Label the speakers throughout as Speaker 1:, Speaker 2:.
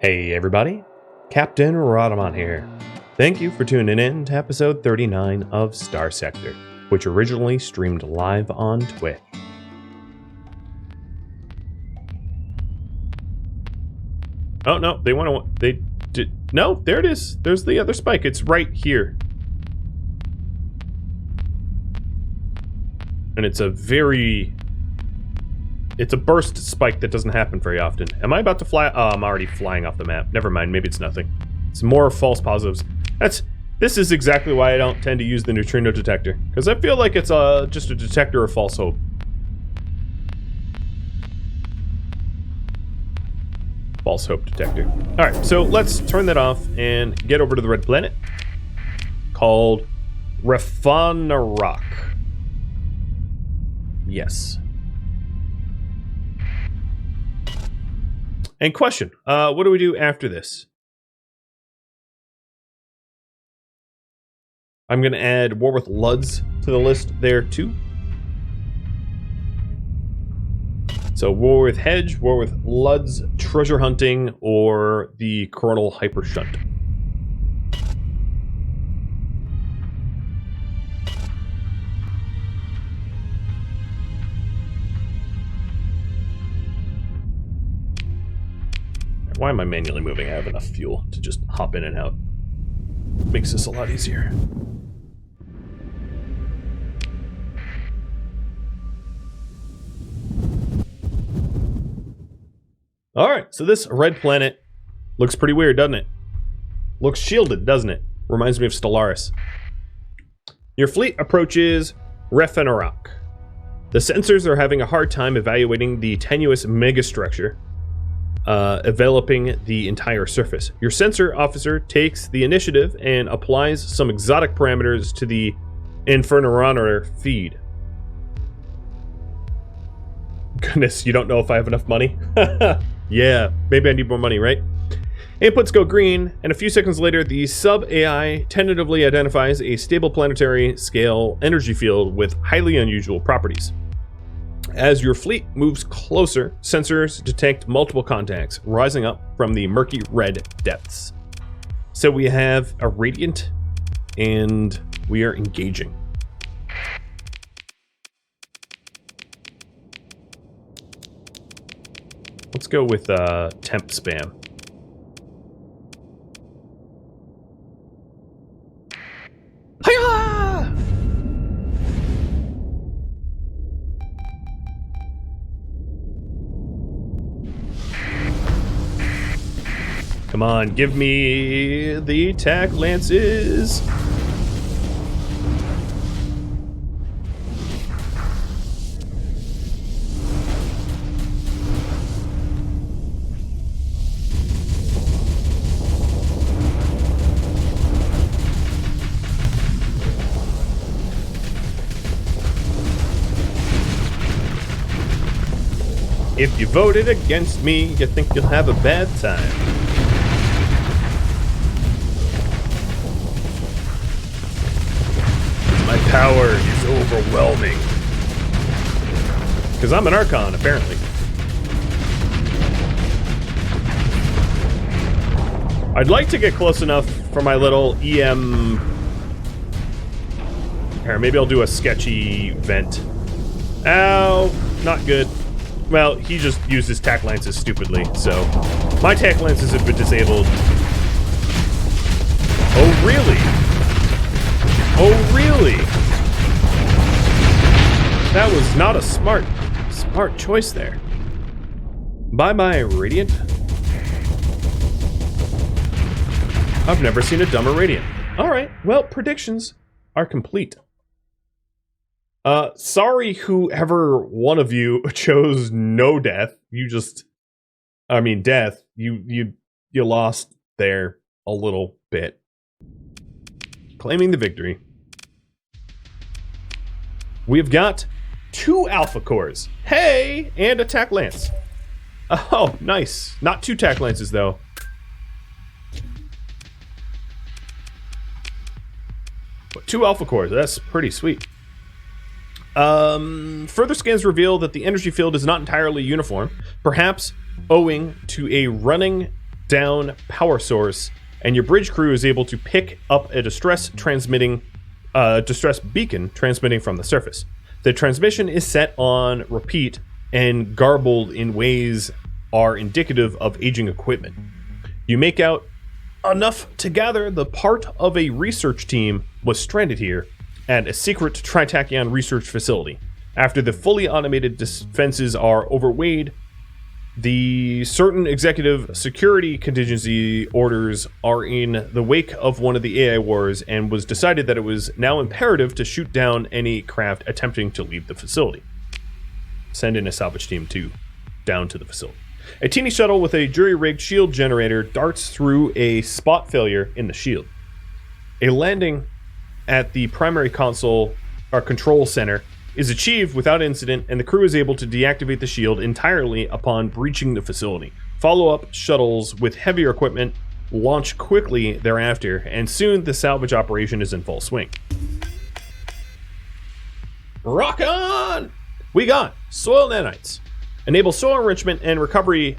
Speaker 1: Hey everybody, Captain Rhadamant here. Thank you for tuning in to episode 39 of Starsector, which originally streamed live on Twitch. Oh no, they did, no, there it is. There's the other spike, it's right here. And it's a burst spike that doesn't happen very often. Am I about to fly? Oh, I'm already flying off the map. Never mind, maybe it's nothing. It's more false positives. This is exactly why I don't tend to use the neutrino detector, because I feel like it's just a detector of false hope. False hope detector. Alright, so let's turn that off and get over to the red planet called Rhadamant. Yes. And question, what do we do after this? I'm going to add War with Luds to the list there too. So War with Hedge, War with Luds, Treasure Hunting, or the Coronal Hypershunt. Why am I manually moving? I have enough fuel to just hop in and out. Makes this a lot easier. Alright, so this red planet looks pretty weird, doesn't it? Looks shielded, doesn't it? Reminds me of Stellaris. Your fleet approaches Rhadamant. The sensors are having a hard time evaluating the tenuous megastructure enveloping the entire surface. Your sensor officer takes the initiative and applies some exotic parameters to the Infernometer feed. Goodness, you don't know if I have enough money? Yeah, maybe I need more money, right? Inputs go green, and a few seconds later, the sub-AI tentatively identifies a stable planetary scale energy field with highly unusual properties. As your fleet moves closer, sensors detect multiple contacts rising up from the murky red depths. So we have a radiant, and we are engaging. Let's go with temp spam. Hiya! Come on, give me the tack lances. If you voted against me, you think you'll have a bad time. My power is overwhelming. Because I'm an Archon, apparently. I'd like to get close enough for my little EM... Here, maybe I'll do a sketchy vent. Ow! Not good. Well, he just used his tack lances stupidly, so... My tack lances have been disabled. Oh, really? Oh, really? That was not a smart choice there. Bye-bye, Radiant. I've never seen a dumber Radiant. Alright, well, predictions are complete. Sorry whoever one of you chose no death. You just... I mean, death. You lost there a little bit. Claiming the victory. We've got 2 alpha cores. Hey! And a tack lance. Oh, nice. Not 2 tack lances, though. But 2 alpha cores. That's pretty sweet. Further scans reveal that the energy field is not entirely uniform, perhaps owing to a running down power source, and your bridge crew is able to pick up a distress beacon transmitting from the surface. The transmission is set on repeat and garbled in ways are indicative of aging equipment. You make out enough to gather the part of a research team was stranded here at a secret Tritachyon research facility. After the fully automated defenses are overweighed, the certain executive security contingency orders are in the wake of one of the AI wars, and was decided that it was now imperative to shoot down any craft attempting to leave the facility. Send in a salvage team down to the facility. A teeny shuttle with a jury-rigged shield generator darts through a spot failure in the shield. A landing at the primary console or control center is achieved without incident, and the crew is able to deactivate the shield entirely upon breaching the facility. Follow-up shuttles with heavier equipment launch quickly thereafter, and soon the salvage operation is in full swing. Rock on! We got soil nanites. Enable soil enrichment and recovery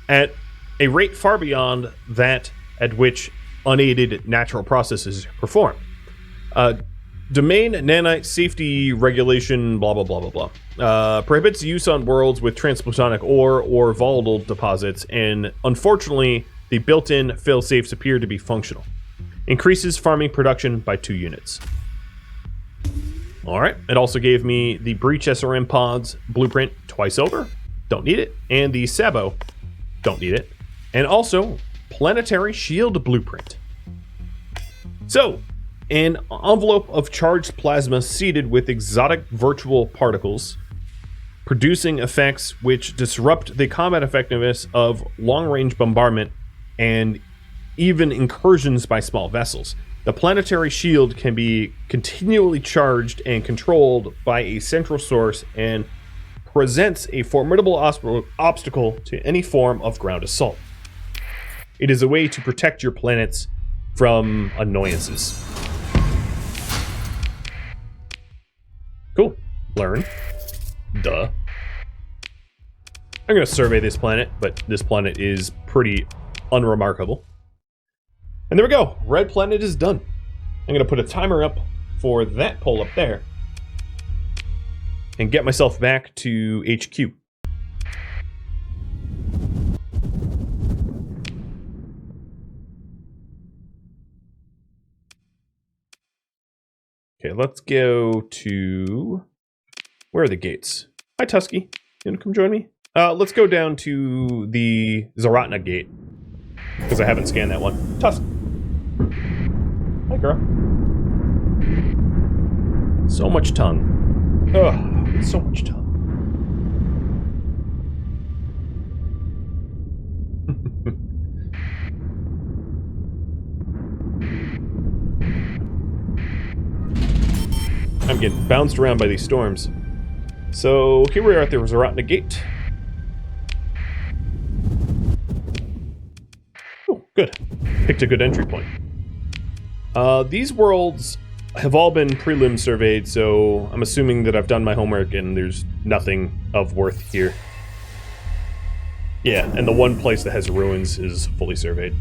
Speaker 1: at a rate far beyond that at which unaided natural processes perform. Domain nanite safety regulation, blah, blah, blah, blah, blah. Prohibits use on worlds with transplutonic ore or volatile deposits, and unfortunately, the built-in failsafes appear to be functional. Increases farming production by 2 units. Alright, it also gave me the Breach SRM pods blueprint twice over. Don't need it. And the Sabo. Don't need it. And also, Planetary Shield blueprint. So, an envelope of charged plasma seeded with exotic virtual particles, producing effects which disrupt the combat effectiveness of long-range bombardment and even incursions by small vessels. The planetary shield can be continually charged and controlled by a central source and presents a formidable obstacle to any form of ground assault. It is a way to protect your planets from annoyances. Cool. Learn. Duh. I'm going to survey this planet, but this planet is pretty unremarkable. And there we go. Red planet is done. I'm going to put a timer up for that pole up there and get myself back to HQ. Okay, let's go to... Where are the gates? Hi, Tusky. You want to come join me? Let's go down to the Zaratna gate, because I haven't scanned that one. Tusk. Hi, girl. So much tongue. Ugh, so much tongue. I'm getting bounced around by these storms. So here we are at the Zaratna gate. Oh, good. Picked a good entry point. These worlds have all been prelim surveyed, so I'm assuming that I've done my homework and there's nothing of worth here. Yeah, and the one place that has ruins is fully surveyed.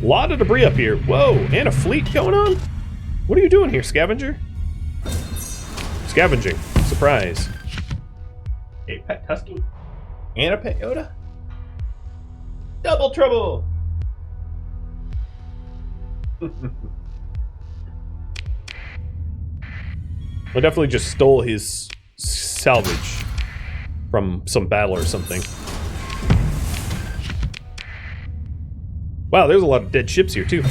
Speaker 1: A lot of debris up here. Whoa, and a fleet going on? What are you doing here, scavenger? Scavenging. Surprise. A pet husky? And a pet Yoda? Double trouble! I definitely just stole his salvage from some battle or something. Wow, there's a lot of dead ships here too.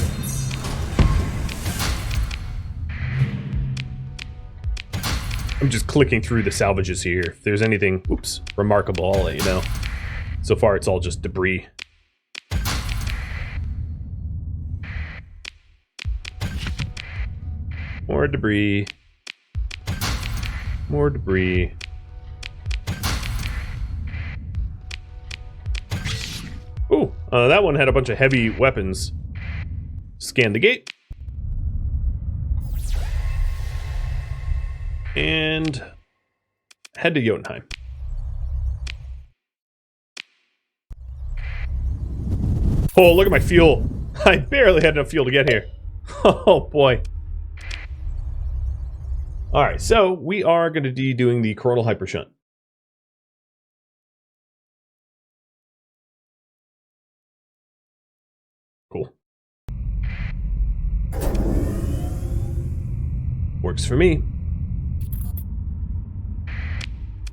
Speaker 1: I'm just clicking through the salvages here. If there's anything, oops, remarkable, I'll let you know. So far, it's all just debris. More debris. More debris. Ooh, that one had a bunch of heavy weapons. Scan the gate. And head to Jotunheim. Oh, look at my fuel. I barely had enough fuel to get here. Oh, boy. All right, so we are going to be doing the Coronal Hypershunt. Cool. Works for me.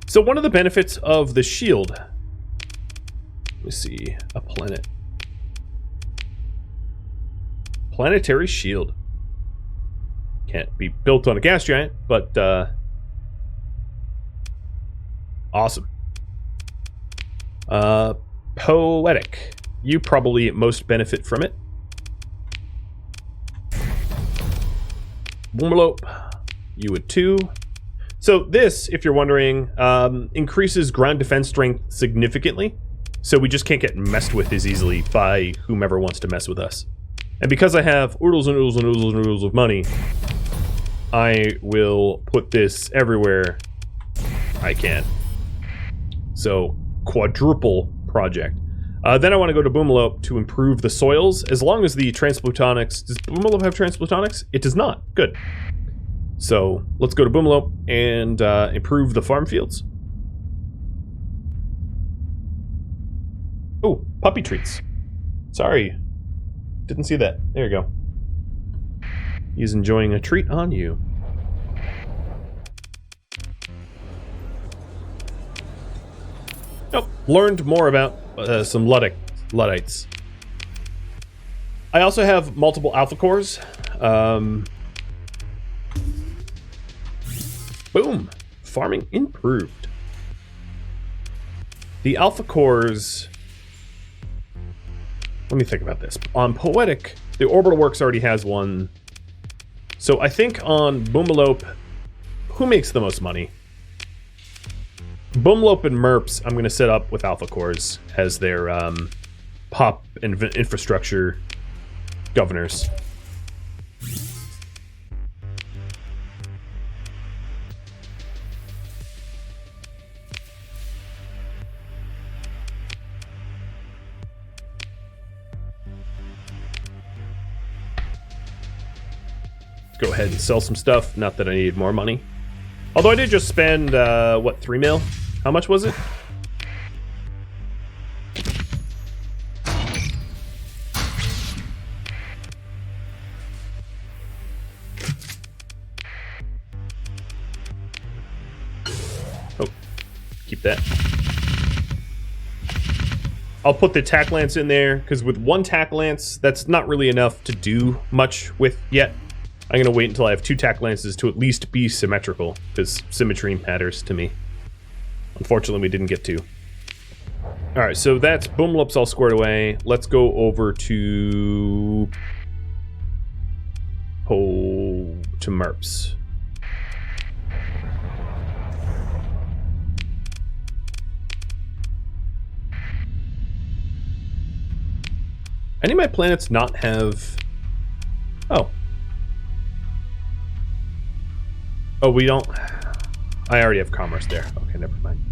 Speaker 1: So one of the benefits of the shield, let me see, a planet. Planetary shield. Can't be built on a gas giant, but awesome. Poetic. You probably most benefit from it. Boomalope. You would too. So this, if you're wondering, increases ground defense strength significantly. So we just can't get messed with as easily by whomever wants to mess with us. And because I have oodles and oodles and oodles and oodles of money, I will put this everywhere I can. So quadruple project. Then I want to go to Boomalope to improve the soils. As long as the transplutonics... Does Boomalope have transplutonics? It does not. Good. So let's go to Boomalope and improve the farm fields. Oh, puppy treats. Sorry. Didn't see that. There you go. He's enjoying a treat on you. Oh, learned more about some Luddites. I also have multiple alpha cores. Boom. Farming improved. The alpha cores... Let me think about this. On Poetic, the Orbital Works already has one. So I think on Boomalope, who makes the most money? Boomalope and Merps, I'm going to set up with alpha cores as their pop and infrastructure governors. Go ahead and sell some stuff. Not that I need more money. Although I did just spend, what, 3 mil? How much was it? Oh, keep that. I'll put the tack lance in there, because with one tack lance, that's not really enough to do much with yet. I'm going to wait until I have 2 tack lances to at least be symmetrical, because symmetry matters to me. Unfortunately, we didn't get to. Alright, so that's Boomalope's all squared away. Let's go over to... to Merps. Any of my planets not have... Oh. Oh, we don't... I already have commerce there. Okay, never mind.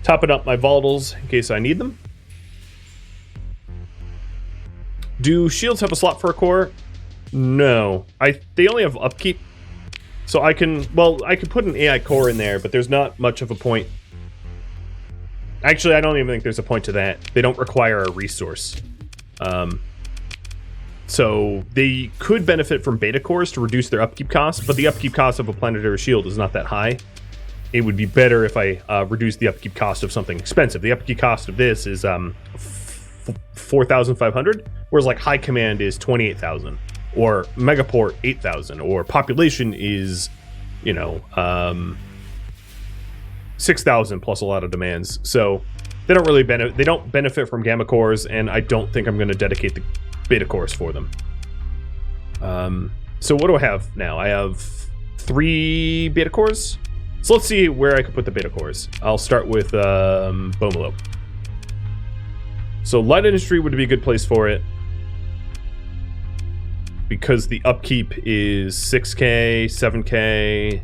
Speaker 1: Topping up my volatiles in case I need them. Do shields have a slot for a core? No. They only have upkeep. So I can, well, I could put an AI core in there, but there's not much of a point. Actually, I don't even think there's a point to that. They don't require a resource. So they could benefit from beta cores to reduce their upkeep costs, but the upkeep cost of a planetary shield is not that high. It would be better if I reduce the upkeep cost of something expensive. The upkeep cost of this is 4,500, whereas like High Command is 28,000, or Megaport 8,000, or Population is, you know, 6,000 plus a lot of demands. So they don't really benefit from gamma cores, and I don't think I'm going to dedicate the beta cores for them. So what do I have now? I have 3 beta cores. So let's see where I can put the beta cores. I'll start with Bomelo. So light industry would be a good place for it, because the upkeep is 6K, 7K.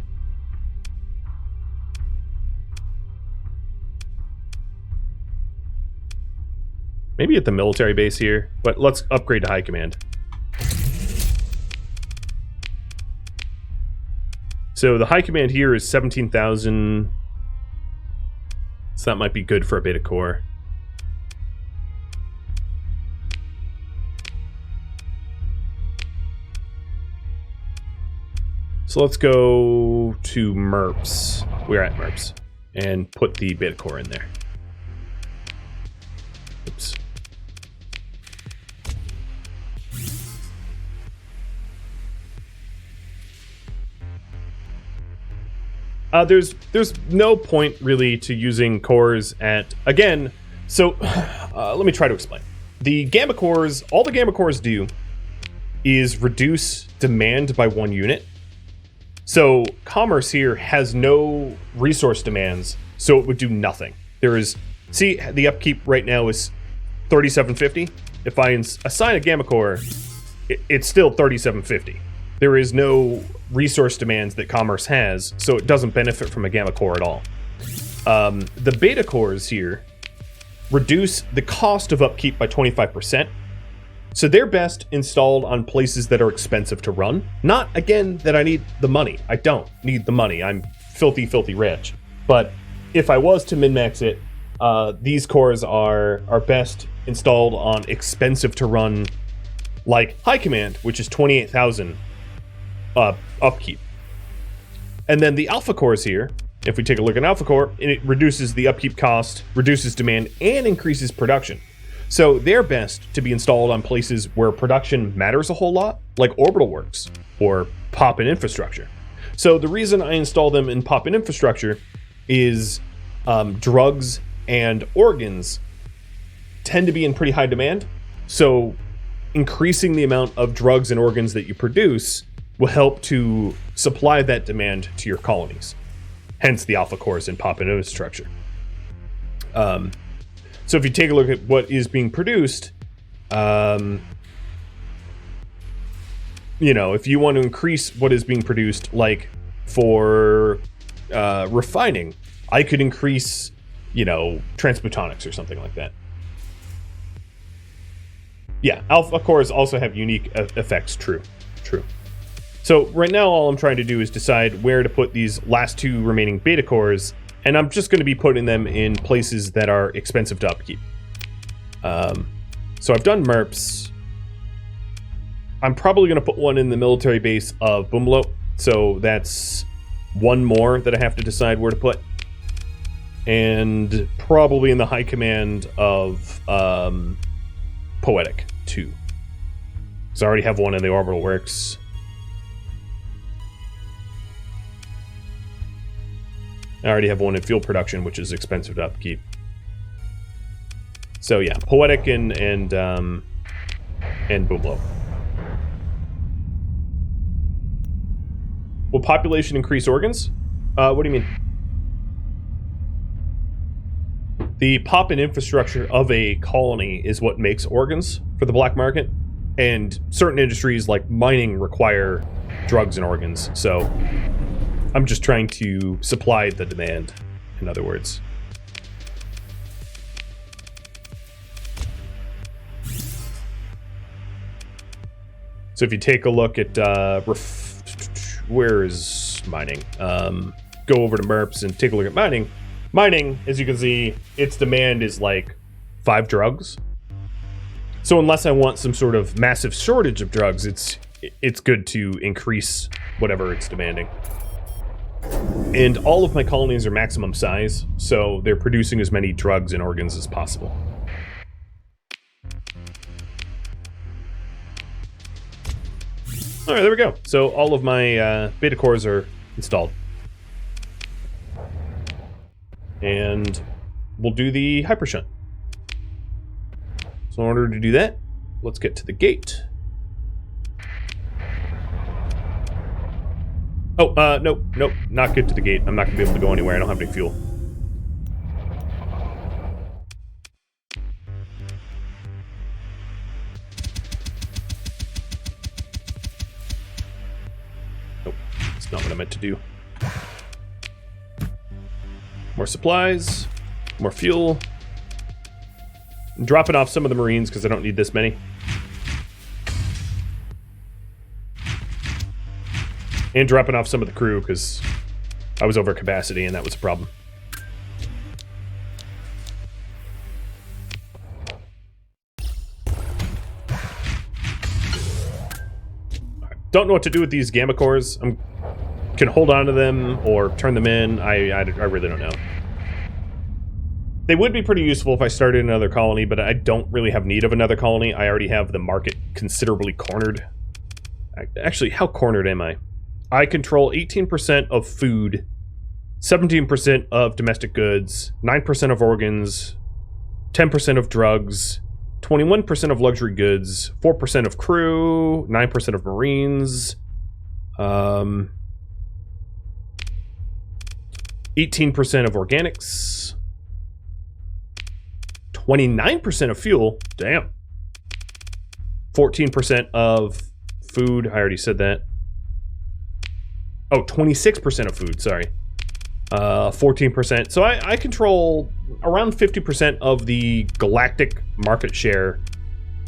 Speaker 1: Maybe at the military base here, but let's upgrade to high command. So the high command here is 17,000. So that might be good for a beta core. So let's go to MERPS. We're at MERPS. And put the beta core in there. Oops. There's no point really to using cores at, again, so let me try to explain. The gamma cores, all the gamma cores do is reduce demand by 1 unit. So commerce here has no resource demands, so it would do nothing. There is, see, the upkeep right now is 3750. If I assign a gamma core, it's still 3750. There is no resource demands that commerce has, so it doesn't benefit from a gamma core at all. The beta cores here reduce the cost of upkeep by 25%. So they're best installed on places that are expensive to run. Not, again, that I need the money. I don't need the money. I'm filthy, filthy rich. But if I was to min-max it, these cores are best installed on expensive to run, like high command, which is 28,000 upkeep. And then the alpha cores here, if we take a look at alpha core, it reduces the upkeep cost, reduces demand, and increases production. So they're best to be installed on places where production matters a whole lot, like orbital works or pop and infrastructure. So the reason I install them in pop and infrastructure is drugs and organs tend to be in pretty high demand. So increasing the amount of drugs and organs that you produce will help to supply that demand to your colonies. Hence the alpha cores in pop and infrastructure. So if you take a look at what is being produced, you know, if you want to increase what is being produced, like for refining, I could increase, you know, transmutonics or something like that. Yeah, alpha cores also have unique effects, true. So right now all I'm trying to do is decide where to put these last 2 remaining beta cores, and I'm just going to be putting them in places that are expensive to upkeep. So I've done MERPS. I'm probably going to put one in the military base of Bumalo, so that's 1 more that I have to decide where to put. And probably in the high command of Poetic, too. So I already have one in the orbital works. I already have one in fuel production, which is expensive to upkeep. So yeah, Poetic and Bumlo. Will population increase organs? What do you mean? The pop and infrastructure of a colony is what makes organs for the black market, and certain industries like mining require drugs and organs, so I'm just trying to supply the demand, in other words. So if you take a look at, where is mining? Go over to MERPS and take a look at mining. Mining, as you can see, its demand is like 5 drugs. So unless I want some sort of massive shortage of drugs, it's good to increase whatever it's demanding. And all of my colonies are maximum size, so they're producing as many drugs and organs as possible. Alright, there we go. So all of my beta cores are installed. And we'll do the Hypershunt. So in order to do that, let's get to the gate. Oh, nope, not get to the gate. I'm not gonna be able to go anywhere. I don't have any fuel. Nope, that's not what I meant to do. More supplies, more fuel. I'm dropping off some of the Marines because I don't need this many. And dropping off some of the crew because I was over capacity and that was a problem. Don't know what to do with these gamma cores. I can hold on to them or turn them in. I really don't know. They would be pretty useful if I started another colony, but I don't really have need of another colony. I already have the market considerably cornered. Actually, how cornered am I? I control 18% of food, 17% of domestic goods, 9% of organs, 10% of drugs, 21% of luxury goods, 4% of crew, 9% of Marines, 18% of organics, 29% of fuel, damn, 14% of food, I already said that. Oh, 26% of food, sorry. 14%. So I control around 50% of the galactic market share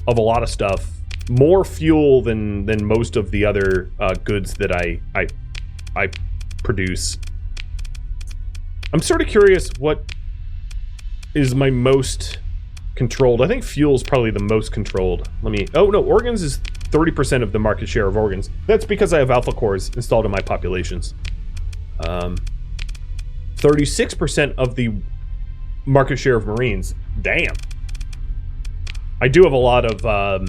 Speaker 1: of a lot of stuff. More fuel than most of the other goods that I produce. I'm sort of curious what is my most controlled. I think fuel is probably the most controlled. Let me... Oh, no, organs is 30% of the market share of organs. That's because I have alpha cores installed in my populations. 36% of the market share of Marines. Damn. I do have a lot of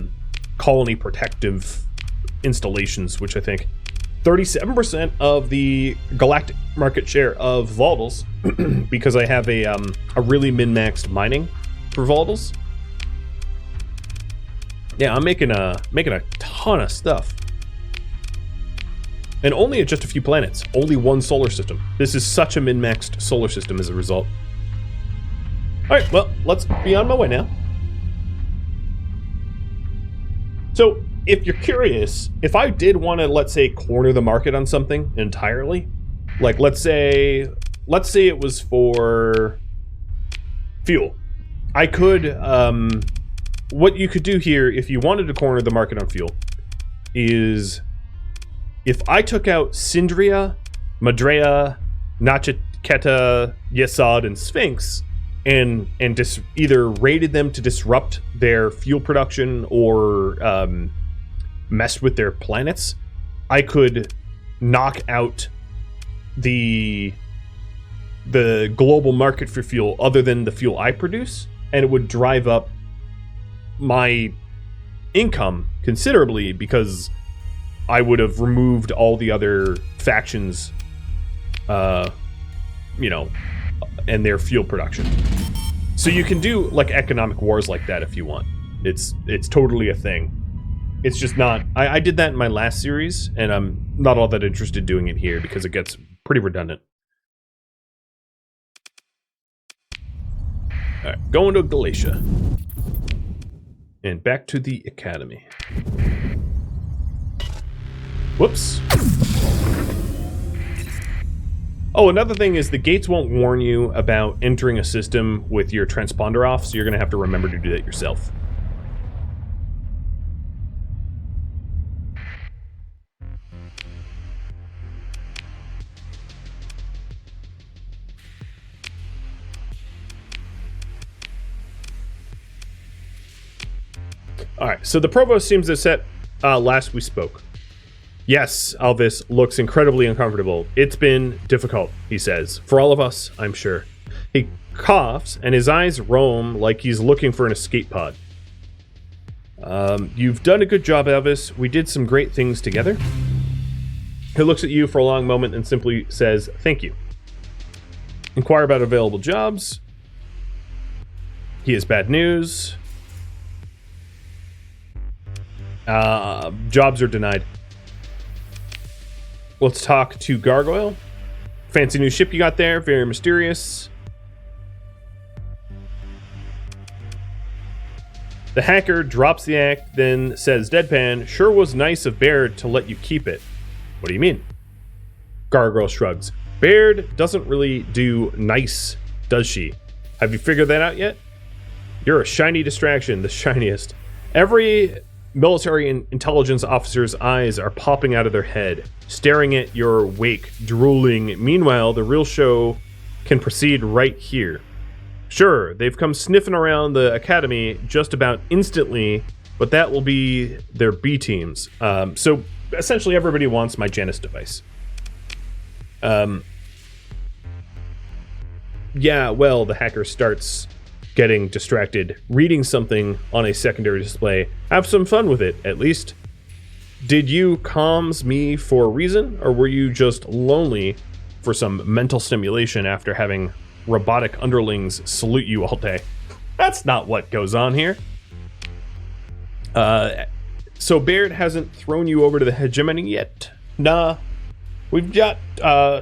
Speaker 1: colony protective installations, which I think 37% of the galactic market share of volatiles, because I have a really min-maxed mining for volatiles. Yeah, I'm making a ton of stuff. And only at just a few planets. Only one solar system. This is such a min-maxed solar system as a result. Alright, well, let's be on my way now. So, if you're curious, if I did want to, let's say, corner the market on something entirely, like, let's say it was for fuel. I could, what you could do here, if you wanted to corner the market on fuel, is if I took out Syndria, Madrea, Nachiketa, Yesod, and Sphinx, and either raided them to disrupt their fuel production or messed with their planets, I could knock out the global market for fuel other than the fuel I produce, and it would drive up my income considerably because I would have removed all the other factions, you know, and their fuel production. So you can do like economic wars like that if you want. It's totally a thing. It's just not. I did that in my last series, and I'm not all that interested in doing it here because it gets pretty redundant. All right, going to Galatia. And back to the academy. Whoops. Oh, another thing is the gates won't warn you about entering a system with your transponder off, so you're going to have to remember to do that yourself. Alright, so the Provost seems to set last we spoke. Yes, Alvis looks incredibly uncomfortable. It's been difficult, he says. For all of us, I'm sure. He coughs, and his eyes roam like he's looking for an escape pod. You've done a good job, Alvis. We did some great things together. He looks at you for a long moment and simply says, thank you. Inquire about available jobs. He is bad news. Jobs are denied. Let's talk to Gargoyle. Fancy new ship you got there. Very mysterious. The hacker drops the act, then says deadpan, "Sure was nice of Baird to let you keep it." What do you mean? Gargoyle shrugs. Baird doesn't really do nice, does she? Have you figured that out yet? You're a shiny distraction, the shiniest. Every military and intelligence officer's eyes are popping out of their head, staring at your wake, drooling. Meanwhile, the real show can proceed right here. Sure, they've come sniffing around the academy just about instantly, but that will be their B teams. So essentially everybody wants my Janus device. Yeah, well, the hacker starts getting distracted, reading something on a secondary display. Have some fun with it, at least. Did you comms me for a reason, or were you just lonely for some mental stimulation after having robotic underlings salute you all day? That's not what goes on here. So Baird hasn't thrown you over to the hegemony yet? Nah. We've got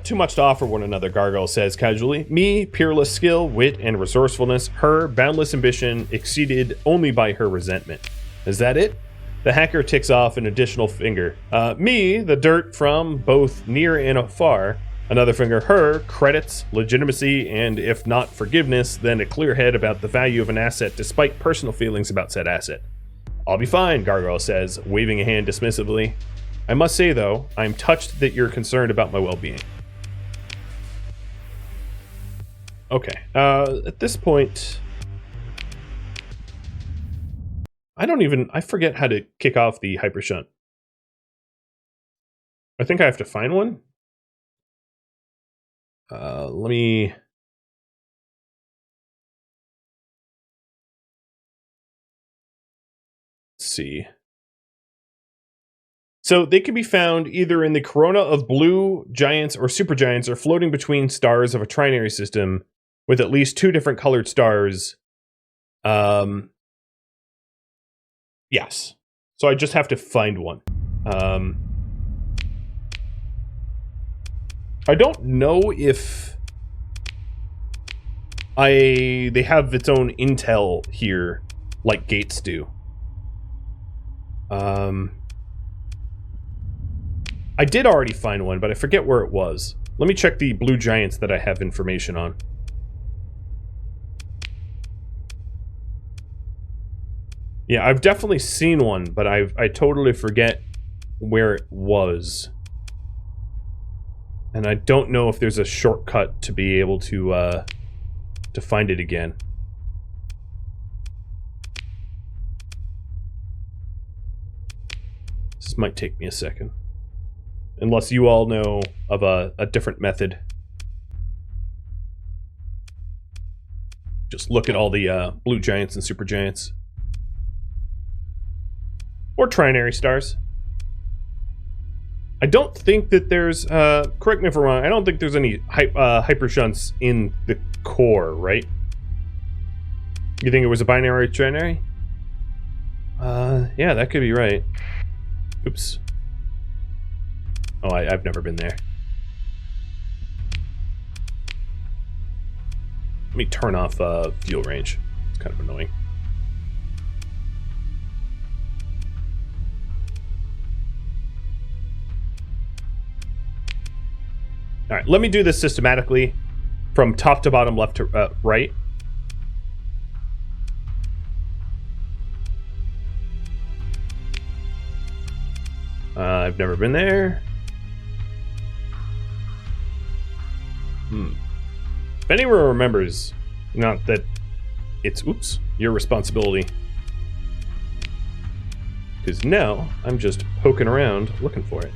Speaker 1: too much to offer one another, Gargoyle says casually. Me, peerless skill, wit, and resourcefulness. Her, boundless ambition, exceeded only by her resentment. Is that it? The hacker ticks off an additional finger. Me, the dirt from both near and afar. Another finger. Her, credits, legitimacy, and if not forgiveness, then a clear head about the value of an asset despite personal feelings about said asset. I'll be fine, Gargoyle says, waving a hand dismissively. I must say, though, I'm touched that you're concerned about my well-being. Okay, at this point, I forget how to kick off the Hypershunt. I think I have to find one. Let me... see. So they can be found either in the corona of blue giants or supergiants, or floating between stars of a trinary system with at least 2 different colored stars. Yes. So I just have to find one. I don't know if they have its own intel here like gates do. I did already find one, but I forget where it was. Let me check the blue giants that I have information on. Yeah, I've definitely seen one, but I totally forget where it was. And I don't know if there's a shortcut to be able to find it again. This might take me a second. Unless you all know of a different method. Just look at all the blue giants and super giants. Or trinary stars. I don't think that there's, correct me if I'm wrong, I don't think there's any hypershunts in the core, right? You think it was a binary trinary? Yeah, that could be right. Oops. Oh, I've never been there. Let me turn off fuel range. It's kind of annoying. All right, let me do this systematically from top to bottom, left to right. I've never been there. If anyone remembers, not that it's, oops, your responsibility. Because now I'm just poking around looking for it.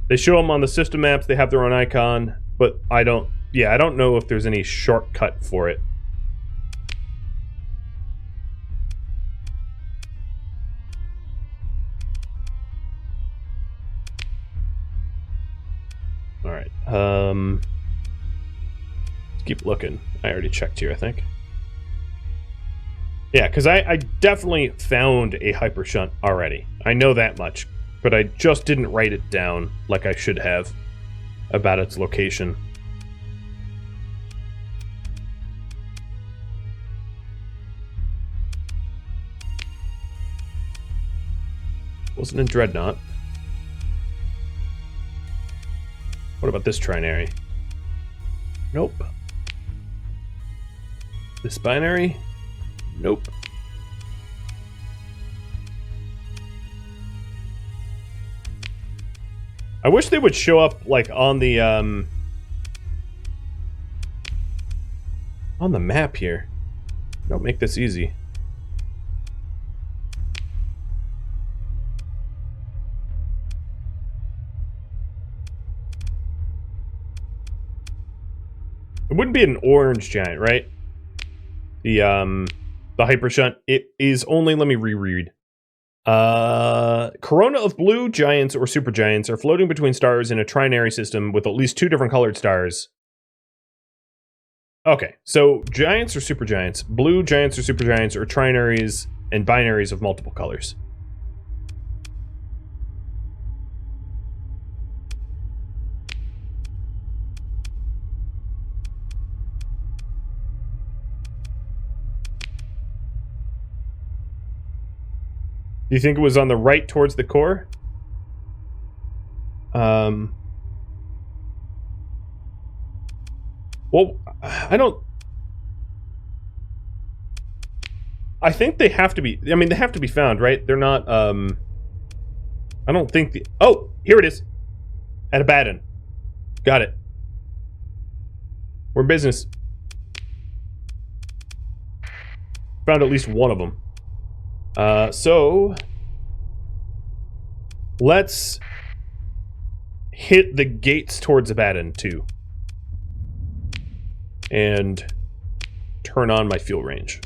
Speaker 1: They show them on the system maps, they have their own icon, but I don't know if there's any shortcut for it. All right. Keep looking. I already checked here, I think. Yeah, because I definitely found a Hypershunt already. I know that much, but I just didn't write it down like I should have about its location. Wasn't in Dreadnought. What about this trinary? Nope. This binary? Nope. I wish they would show up like on the map here. Don't make this easy. It wouldn't be an orange giant, right? The Hypershunt. It is only, let me reread. Corona of blue giants or supergiants are floating between stars in a trinary system with at least 2 different colored stars. Okay, so giants or supergiants, blue giants or supergiants, or trinaries and binaries of multiple colors. Do you think it was on the right towards the core? Well, I don't... I think they have to be... I mean, they have to be found, right? They're not, I don't think the... Oh! Here it is! At Abaddon. Got it. We're in business. Found at least one of them. So let's hit the gates towards Abaddon too, and turn on my fuel range.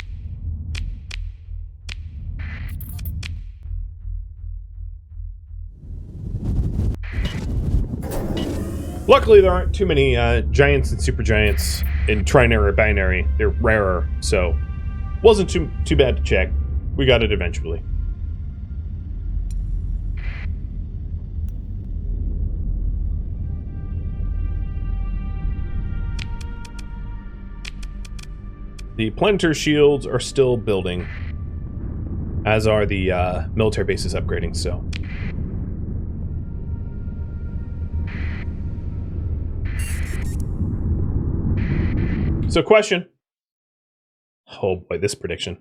Speaker 1: Luckily, there aren't too many giants and supergiants in trinary or binary. They're rarer, so wasn't too bad to check. We got it eventually. The planetary shields are still building, as are the military bases upgrading, so. So question. Oh boy, this prediction.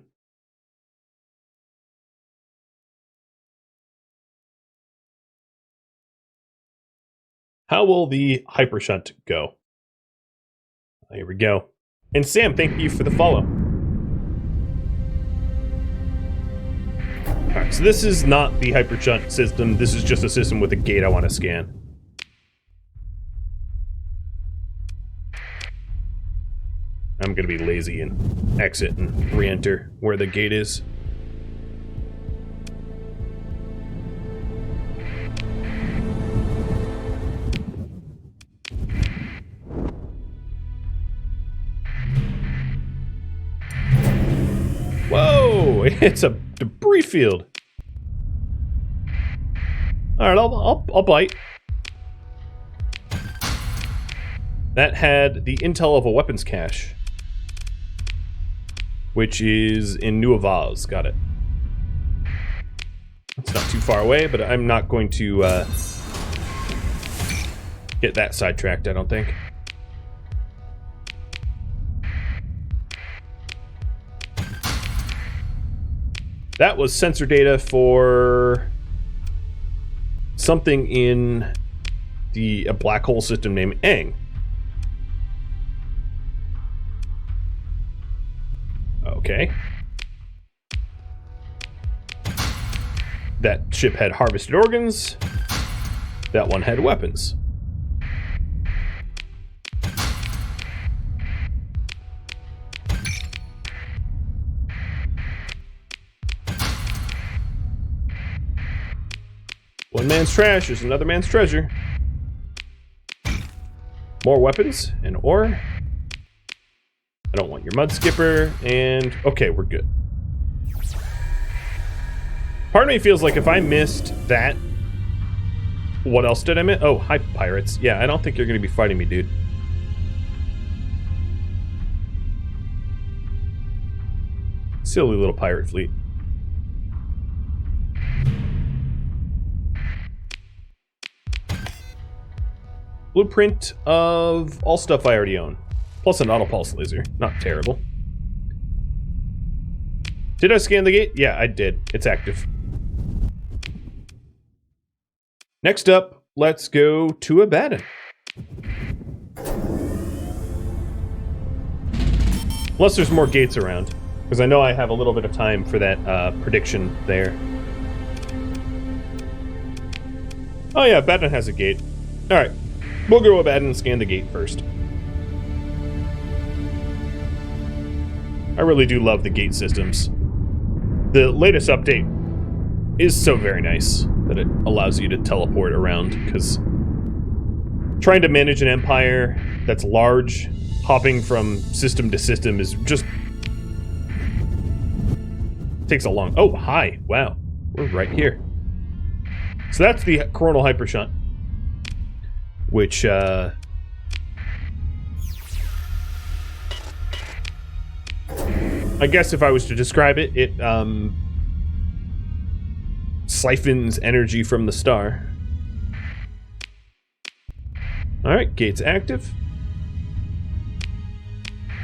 Speaker 1: How will the Hypershunt go? Here we go. And Sam, thank you for the follow. Alright, so this is not the Hypershunt system. This is just a system with a gate I want to scan. I'm going to be lazy and exit and re-enter where the gate is. Whoa! It's a debris field. All right, I'll bite. That had the intel of a weapons cache, which is in New Avaz. Got it. It's not too far away, but I'm not going to get that sidetracked, I don't think. That was sensor data for something in a black hole system named Aang. Okay. That ship had harvested organs. That one had weapons. One man's trash is another man's treasure. More weapons and ore. I don't want your mud skipper, and okay, we're good. Part of me feels like if I missed that, what else did I miss? Oh, hi, pirates. Yeah, I don't think you're going to be fighting me, dude. Silly little pirate fleet. Blueprint of all stuff I already own. Plus an auto-pulse laser. Not terrible. Did I scan the gate? Yeah, I did. It's active. Next up, let's go to Abaddon. Unless there's more gates around. Because I know I have a little bit of time for that prediction there. Oh yeah, Abaddon has a gate. Alright, we'll go Abaddon and scan the gate first. I really do love the gate systems. The latest update is so very nice that it allows you to teleport around, because trying to manage an empire that's large, hopping from system to system is just takes a long... Oh, hi. Wow. We're right here. So that's the Coronal Hypershunt, which, I guess if I was to describe it, it, siphons energy from the star. Alright, gate's active.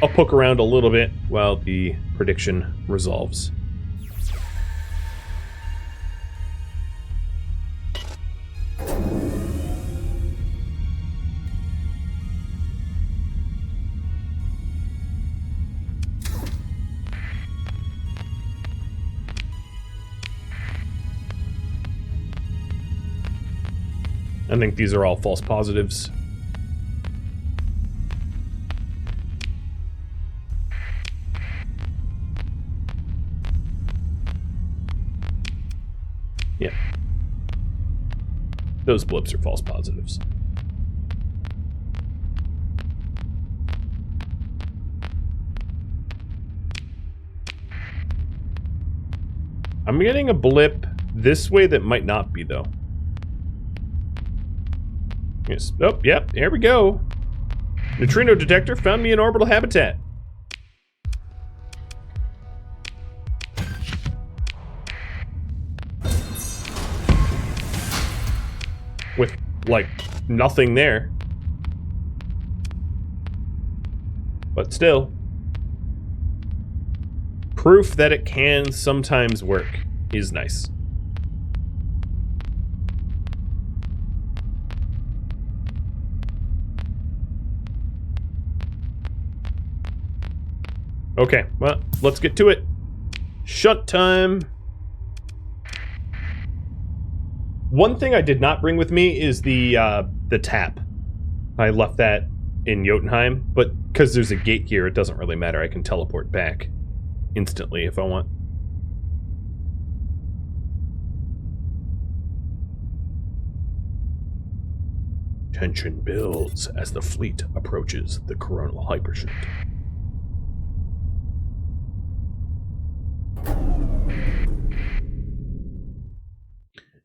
Speaker 1: I'll poke around a little bit while the prediction resolves. I think these are all false positives. Yeah. Those blips are false positives. I'm getting a blip this way that might not be, though. Yes. Oh, yep. There we go. Neutrino detector found me in orbital habitat. With, like, nothing there. But still. Proof that it can sometimes work is nice. Okay, well, let's get to it. Shunt time. One thing I did not bring with me is the tap. I left that in Jotunheim, but because there's a gate here, it doesn't really matter. I can teleport back instantly if I want. Tension builds as the fleet approaches the Coronal Hypershunt.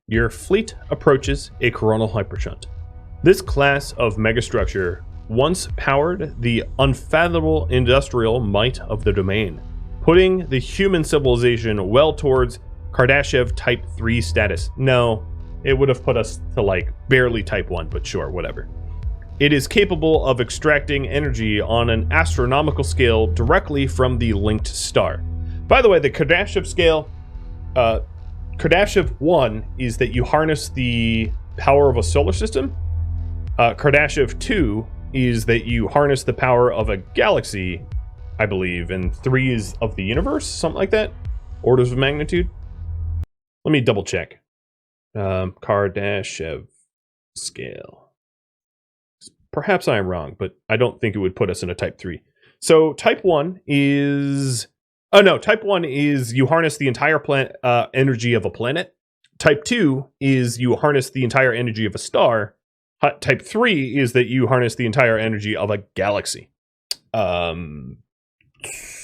Speaker 1: Your fleet approaches a Coronal Hypershunt. This class of megastructure once powered the unfathomable industrial might of the domain, putting the human civilization well towards Kardashev Type 3 status. No, it would have put us to, like, barely Type 1, but sure, whatever. It is capable of extracting energy on an astronomical scale directly from the linked star. By the way, the Kardashev scale... Kardashev 1 is that you harness the power of a solar system. Kardashev 2 is that you harness the power of a galaxy, I believe, and 3 is of the universe, something like that. Orders of magnitude. Let me double check. Kardashev scale. Perhaps I am wrong, but I don't think it would put us in a Type 3. So Type 1 is... Oh no, Type 1 is you harness the entire energy of a planet. Type 2 is you harness the entire energy of a star. Type 3 is that you harness the entire energy of a galaxy.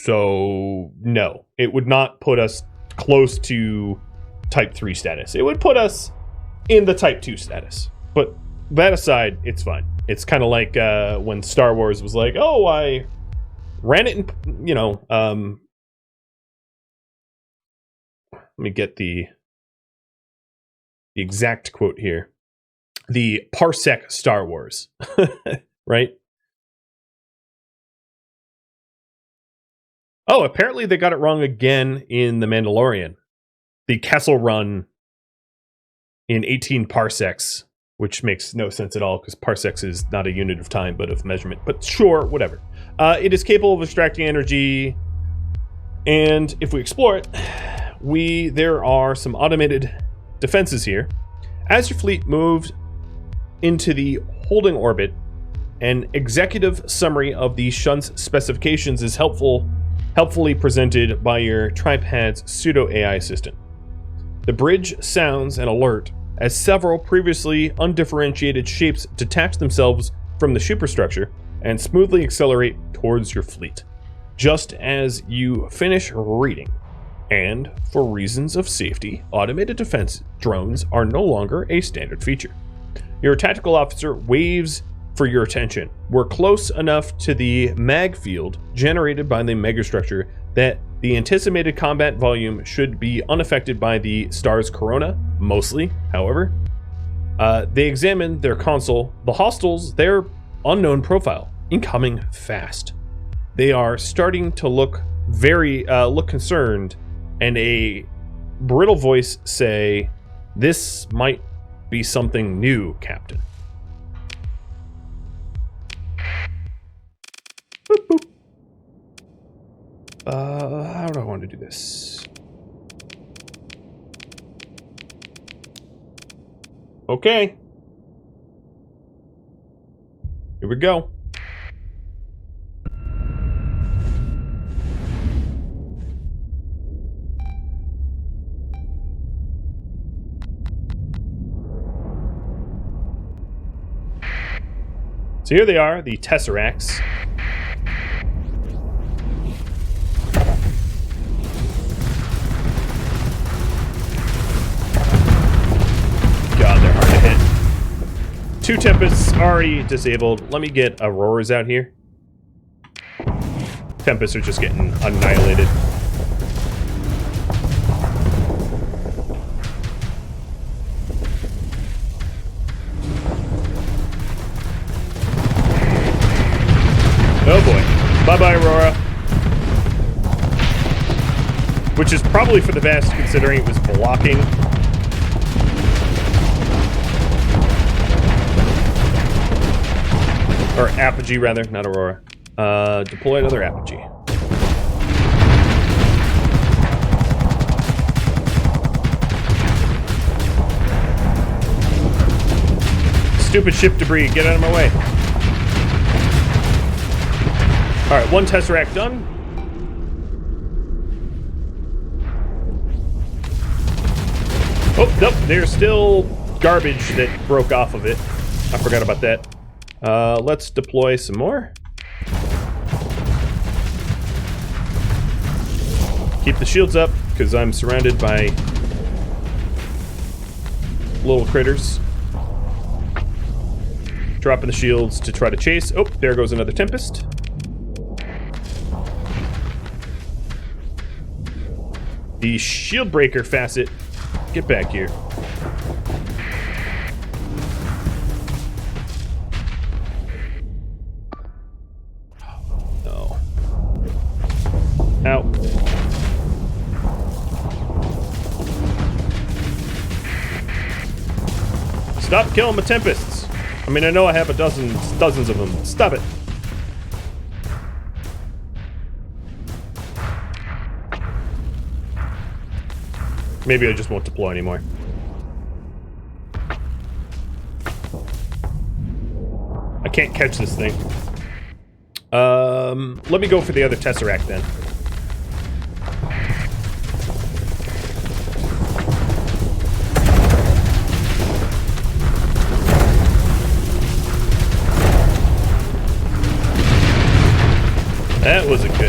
Speaker 1: So no, it would not put us close to Type 3 status. It would put us in the Type 2 status. But that aside, it's fine. It's kind of like when Star Wars was like, oh, I ran it in, you know, let me get the exact quote here. The parsec Star Wars, right? Oh, apparently they got it wrong again in The Mandalorian. The Kessel Run in 18 parsecs, which makes no sense at all because parsecs is not a unit of time but of measurement. But sure, whatever. It is capable of extracting energy, and if we explore it, there are some automated defenses here. As your fleet moves into the holding orbit, an executive summary of the shunt's specifications is helpfully presented by your tripad's pseudo-AI assistant. The bridge sounds an alert as several previously undifferentiated shapes detach themselves from the superstructure and smoothly accelerate towards your fleet. Just as you finish reading, and for reasons of safety, automated defense drones are no longer a standard feature. Your tactical officer waves for your attention. We're close enough to the mag field generated by the megastructure that the anticipated combat volume should be unaffected by the star's corona, mostly, however. They examine their console. The hostiles, their unknown profile, incoming fast. They are starting to look concerned, and a brittle voice say, "This might be something new, Captain." Boop, boop. How do I want to do this? Okay. Here we go. So here they are, the Tesseracts. God, they're hard to hit. 2 Tempests already disabled. Let me get Auroras out here. Tempests are just getting annihilated. Oh boy. Bye-bye, Aurora. Which is probably for the best, considering it was blocking. Or Apogee, rather, not Aurora. Deploy another Apogee. Stupid ship debris, get out of my way. Alright, 1 Tesseract done. Oh, nope, there's still garbage that broke off of it. I forgot about that. Let's deploy some more. Keep the shields up, because I'm surrounded by little critters. Dropping the shields to try to chase. Oh, there goes another Tempest. The shield breaker facet. Get back here. No. Ow. Stop killing my Tempests. I mean, I know I have dozens of them. Stop it. Maybe I just won't deploy anymore. I can't catch this thing. Let me go for the other Tesseract then.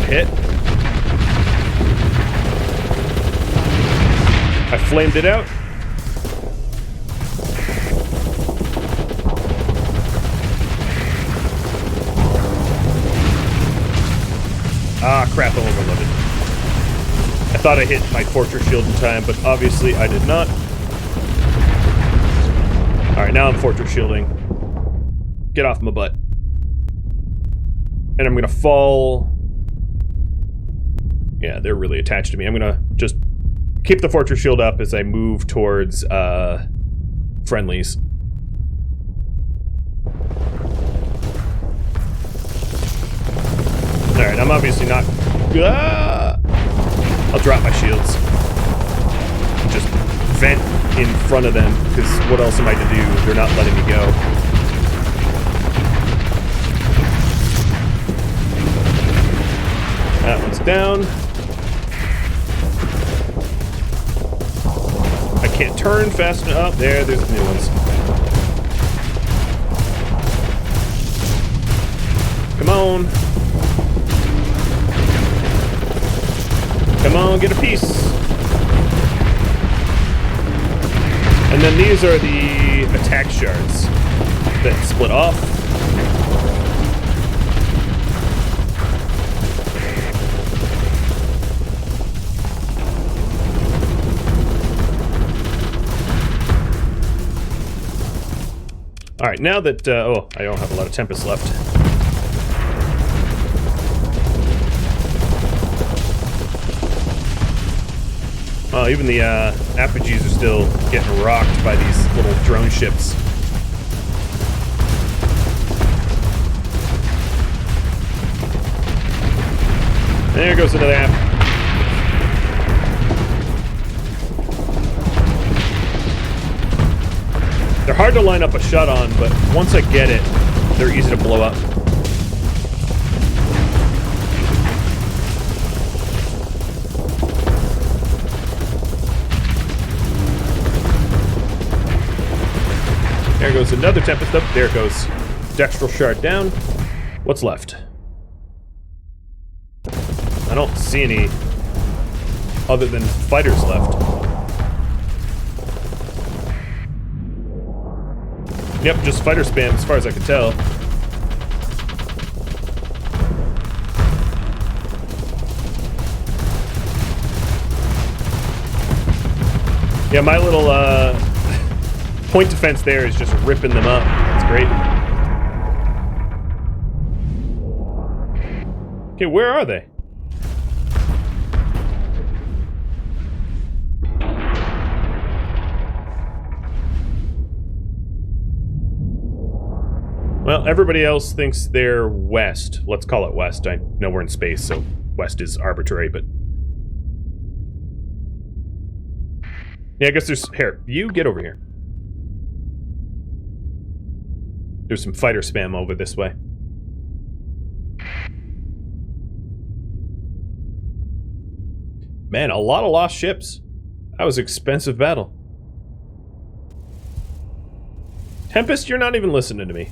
Speaker 1: hit. I flamed it out. Ah, crap, I'm overloaded. I thought I hit my fortress shield in time, but obviously I did not. Alright, now I'm fortress shielding. Get off my butt. And I'm gonna fall... Yeah, they're really attached to me. I'm gonna just keep the fortress shield up as I move towards, friendlies. Alright, I'm obviously not... I'll drop my shields. And just vent in front of them, because what else am I to do? They're not letting me go. That one's down. I can't turn fast enough. There's the new ones. Come on. Come on, get a piece. And then these are the attack shards that split off. Alright, now that, oh, I don't have a lot of Tempest left. Oh, even the apogees are still getting rocked by these little drone ships. There goes another app. They're hard to line up a shot on, but once I get it, they're easy to blow up. There goes another Tempest up. There goes Dextral Shard down. What's left? I don't see any other than fighters left. Yep, just fighter spam as far as I can tell. Yeah, my little point defense there is just ripping them up. That's great. Okay, where are they? Well, everybody else thinks they're west. Let's call it west. I know we're in space, so west is arbitrary, but... Yeah, I guess there's... Here, you get over here. There's some fighter spam over this way. Man, a lot of lost ships. That was an expensive battle. Tempest, you're not even listening to me.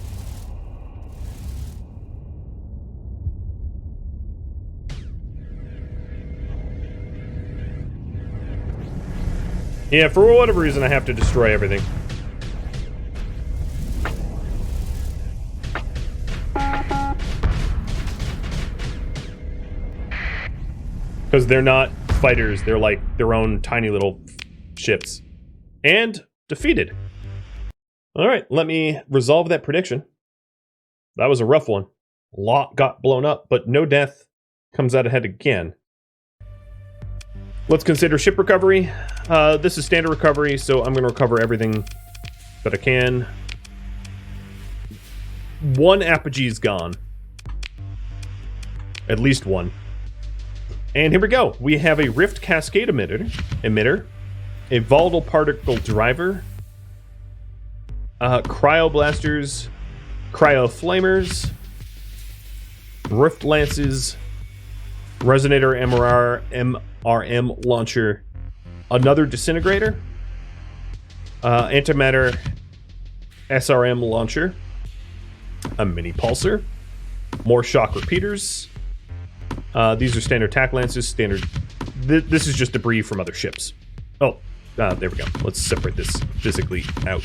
Speaker 1: Yeah, for whatever reason, I have to destroy everything. Because they're not fighters, they're like their own tiny little ships. And defeated. Alright, let me resolve that prediction. That was a rough one. A lot got blown up, but no death comes out ahead again. Let's consider ship recovery. This is standard recovery, so I'm going to recover everything that I can. One apogee is gone. At least one. And here we go. We have a Rift Cascade emitter, a volatile particle driver, cryoblasters, cryoflamers, rift lances, resonator MRM launcher, another disintegrator, antimatter SRM launcher, a mini pulsar, more shock repeaters, These are standard tack lances. This is just debris from other ships. Oh, there we go. Let's separate this physically out.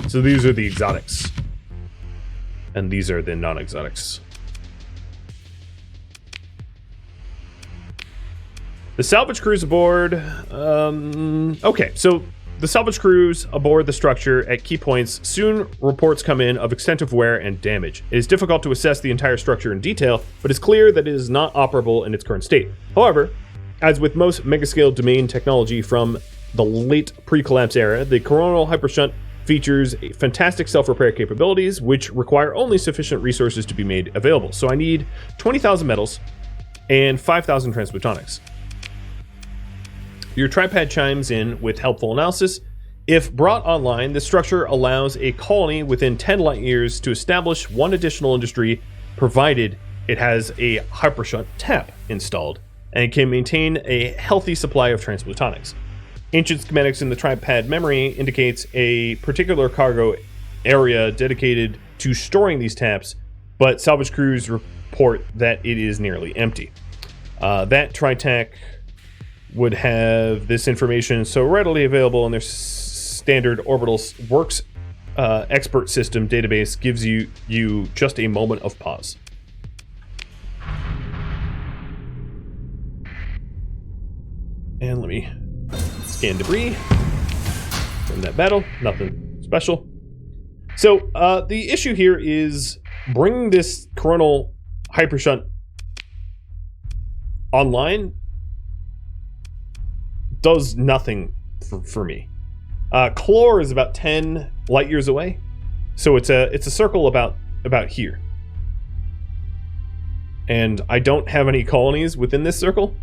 Speaker 1: So these are the exotics. And these are the non-exotics. The salvage crews aboard... okay, so the salvage crews aboard the structure at key points soon reports come in of extensive wear and damage. It is difficult to assess the entire structure in detail, but it's clear that it is not operable in its current state. However, as with most megascale domain technology from the late pre-collapse era, the Coronal Hypershunt features fantastic self-repair capabilities, which require only sufficient resources to be made available. So I need 20,000 metals and 5,000 transplutonics. Your tripad chimes in with helpful analysis. If brought online, the structure allows a colony within 10 light years to establish one additional industry, provided it has a Hypershunt tap installed and can maintain a healthy supply of transplutonics. Ancient schematics in the tripad memory indicates a particular cargo area dedicated to storing these taps, but salvage crews report that it is nearly empty. That tritac would have this information so readily available in their standard orbital works expert system database gives you just a moment of pause. And let me scan debris from that battle. Nothing special. So the issue here is bringing this Coronal Hypershunt online does nothing for me. Chlor is about 10 light years away, so it's a circle about here. And I don't have any colonies within this circle,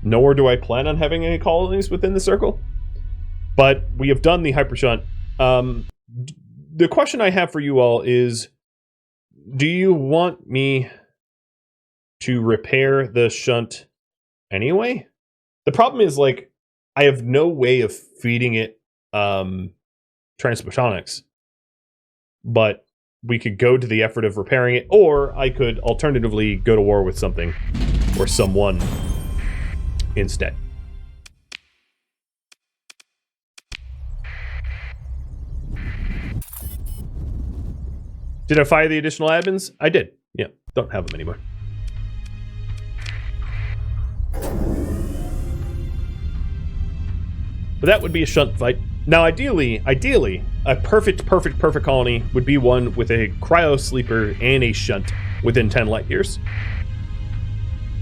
Speaker 1: nor do I plan on having any colonies within the circle. But we have done the Hypershunt. The question I have for you all is, do you want me to repair the shunt anyway? The problem is, like, I have no way of feeding it transplutonics, but we could go to the effort of repairing it, or I could alternatively go to war with something or someone instead. Did I fire the additional admins? I did. Yeah, don't have them anymore. But that would be a shunt fight. Now, ideally, a perfect colony would be one with a cryo sleeper and a shunt within 10 light years.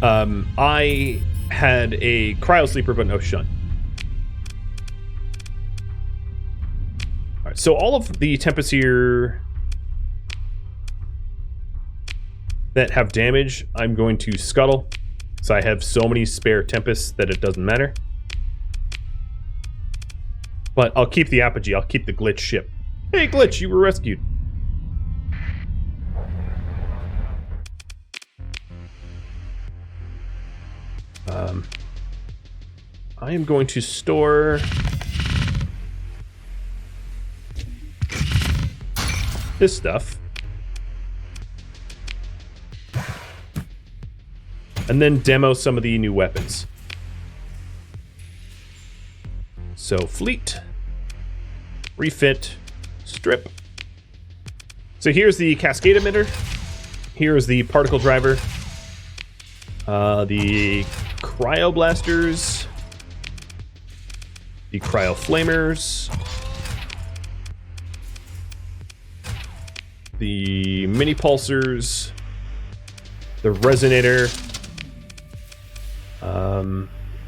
Speaker 1: I had a cryo sleeper, but no shunt. All right, so all of the Tempest here that have damage, I'm going to scuttle. So I have so many spare Tempests that it doesn't matter. But I'll keep the Apogee. I'll keep the Glitch ship. Hey, Glitch, you were rescued. I am going to store this stuff. And then demo some of the new weapons. So fleet, refit, strip. So here's the cascade emitter. Here's the particle driver. The cryo blasters. The cryo flamers. The mini pulsers. The resonator.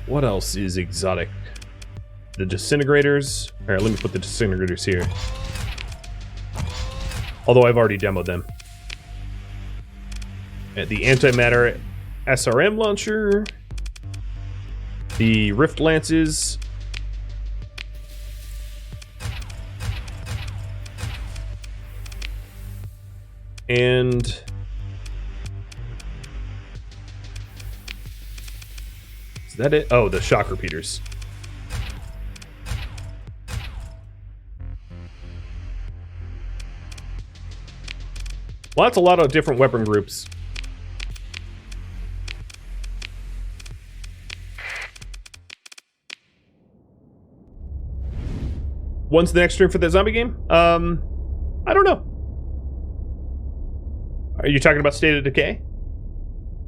Speaker 1: What else is exotic? The disintegrators. All right, let me put the disintegrators here. Although I've already demoed them. The antimatter SRM launcher. The rift lances. And is that it? Oh, the shock repeaters. Well, that's a lot of different weapon groups. When's the next stream for that zombie game? I don't know. Are you talking about State of Decay?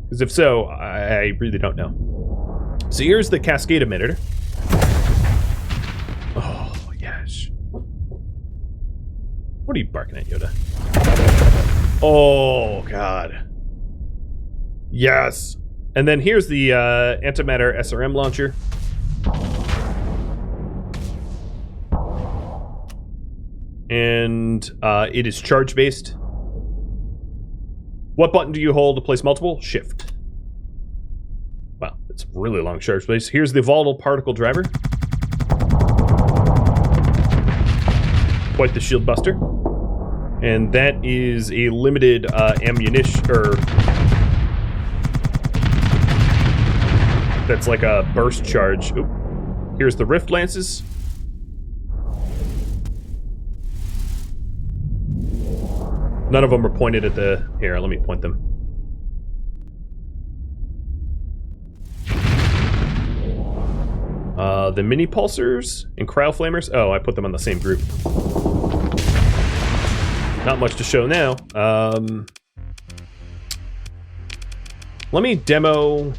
Speaker 1: Because if so, I really don't know. So here's the cascade emitter. Oh, yes. What are you barking at, Yoda? Oh, God. Yes. And then here's the antimatter SRM launcher. And it is charge-based. What button do you hold to place multiple? Shift. Wow, it's a really long charge base. Here's the volatile particle driver. Quite the shield buster. And that is a limited ammunition, that's like a burst charge. Oop. Here's the rift lances. None of them are pointed at the... Here, let me point them. The mini pulsers and cryo flamers. Oh, I put them on the same group. Not much to show now. Let me demo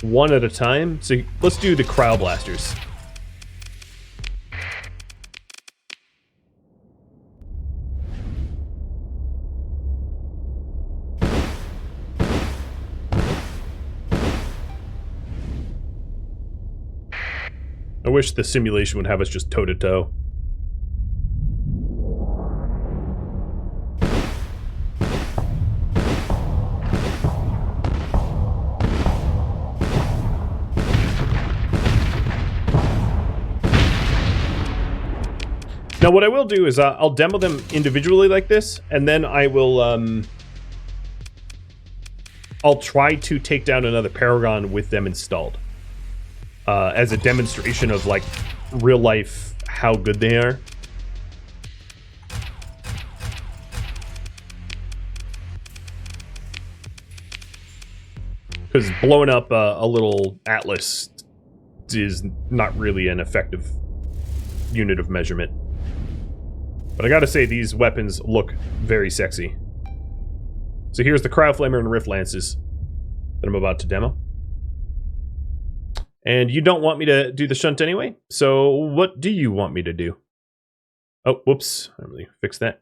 Speaker 1: one at a time. So let's do the cryo blasters. I wish the simulation would have us just toe-to-toe. Now what I will do is I'll demo them individually like this, and then I will I'll try to take down another Paragon with them installed. As a demonstration of, like, real life, how good they are. Because blowing up a little Atlas is not really an effective unit of measurement. But I gotta say, these weapons look very sexy. So here's the Cryo Flamer and Rift Lances that I'm about to demo. And you don't want me to do the shunt anyway, so what do you want me to do? Oh, whoops, I really fixed that.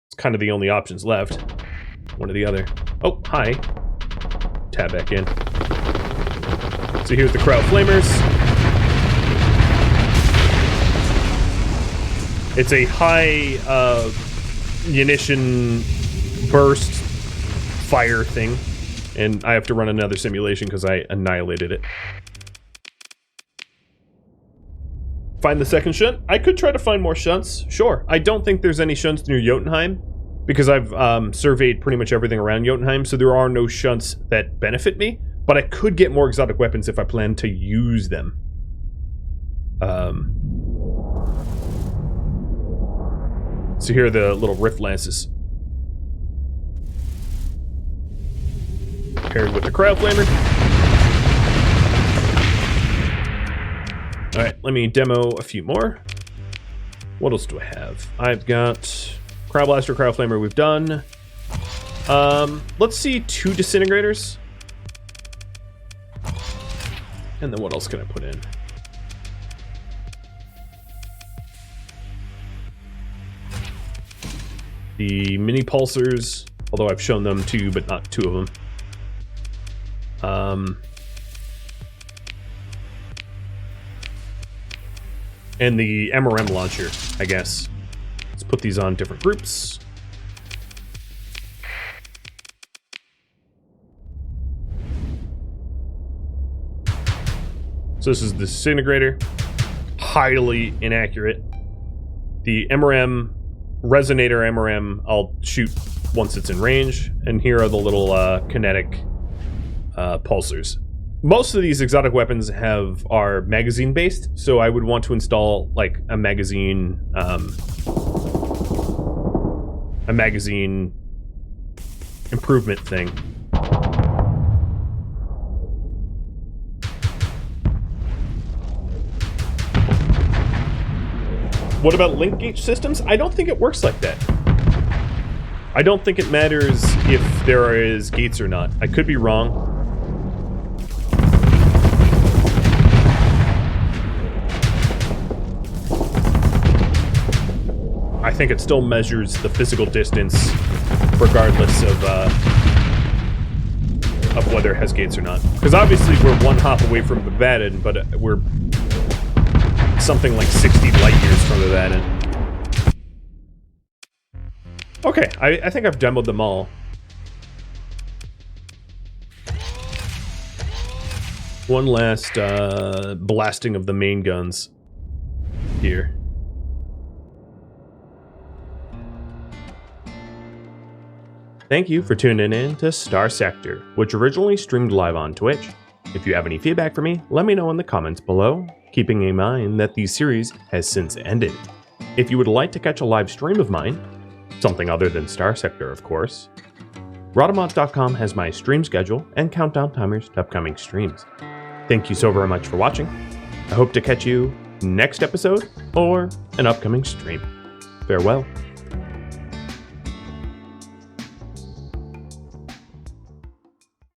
Speaker 1: It's kind of the only options left. One or the other. Oh, hi. Tab back in. So here's the Cryo Flamers. It's a high munition burst fire thing, and I have to run another simulation because I annihilated it. Find the second shunt? I could try to find more shunts, sure. I don't think there's any shunts near Jotunheim because I've surveyed pretty much everything around Jotunheim, so there are no shunts that benefit me, but I could get more exotic weapons if I plan to use them. So here are the little rift lances. Paired with the cryo flamer. Alright, let me demo a few more. What else do I have? I've got cryo blaster, cryo flamer we've done. Let's see 2 disintegrators. And then what else can I put in? The mini pulsers, although I've shown them 2, but not 2 of them. And the MRM launcher, I guess. Let's put these on different groups. So this is the disintegrator. Highly inaccurate. The MRM, resonator MRM, I'll shoot once it's in range. And here are the little kinetic pulsers. Most of these exotic weapons are magazine based, so I would want to install like a magazine improvement thing. What about link gate systems? I don't think it works like that. I don't think it matters if there is gates or not. I could be wrong. I think it still measures the physical distance regardless of whether it has gates or not. Because obviously we're one hop away from the Vatican, but we're something like 60 light years from the Vatican. Okay, I think I've demoed them all. One last blasting of the main guns here. Thank you for tuning in to Starsector, which originally streamed live on Twitch. If you have any feedback for me, let me know in the comments below, keeping in mind that the series has since ended. If you would like to catch a live stream of mine, something other than Starsector of course, Rhadamant.com has my stream schedule and countdown timers to upcoming streams. Thank you so very much for watching. I hope to catch you next episode or an upcoming stream. Farewell.